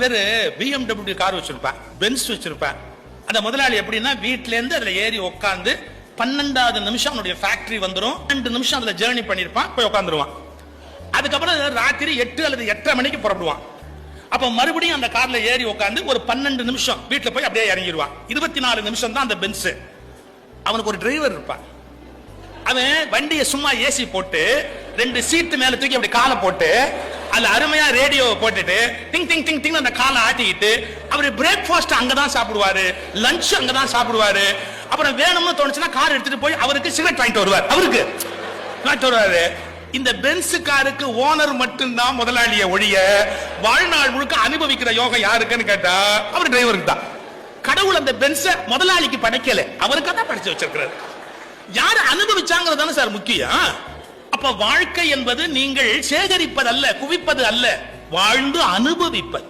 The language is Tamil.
பேர் BMW கார் வச்சிருப்பேன், பென்ஸ் வச்சிருப்பேன். அந்த முதலாளி எப்படின்னா வீட்டுல இருந்து அதுல ஏறி உட்காந்து 12வது நிமிஷம் அவனுடைய ஃபேக்டரி வந்துடும். 2 நிமிஷம் அதுல ஜேர்னி பண்ணிருப்பான், போய் உட்காந்துருவான். அதுக்கப்புறம் ராத்திரி 8 அல்லது 8:30 மணிக்கு புறப்படுவான். அப்ப மறுபடியும் அந்த கார்ல ஏறி உட்காந்து ஒரு 12 நிமிஷம் வீட்டுல போய் அப்படியே இறங்கிடுவான். 24 நிமிஷம் தான் அந்த பென்ஸ். அவனுக்கு ஒரு டிரைவர் இருப்பான். அவன் வண்டியை சும்மா ஏசி போட்டு 2 சீட்டு மேல தூக்கி அப்படி காலை போட்டு அதுல அருமையா ரேடியோ போட்டுட்டு டிங் டிங் டிங் டிங் அந்த காலை ஆட்டிக்கிட்டு அவரு பிரேக்ஃபாஸ்ட் அங்கதான் சாப்பிடுவாரு, லஞ்ச் அங்கதான் சாப்பிடுவாரு. அப்புறம் வேணும்னு தோணுச்சுன்னா கார் எடுத்துட்டு போய் அவருக்கு சிகரெட் வாங்கிட்டு வருவார். அவருக்கு வாங்கிட்டு வருவாரு. இந்த பென்ஸ் காருக்கு ஓனர் மட்டும்தான் முதலாளிய ஒழிய வாழ்நாள் முழுக்க அனுபவிக்கிற யோகம் யாருக்குன்னு கேட்டா அவர் டிரைவருக்கு தான். கடவுள் அந்த பென்ஸ முதலாளிக்கு படைக்கல, அவருக்கு தான் படைச்சு வச்சிருக்கிறார். யாரு அனுபவிச்சாங்கிறது தானே சார் முக்கியம். அப்ப வாழ்க்கை என்பது நீங்கள் சேகரிப்பது அல்ல, குவிப்பது அல்ல, வாழ்ந்து அனுபவிப்பது.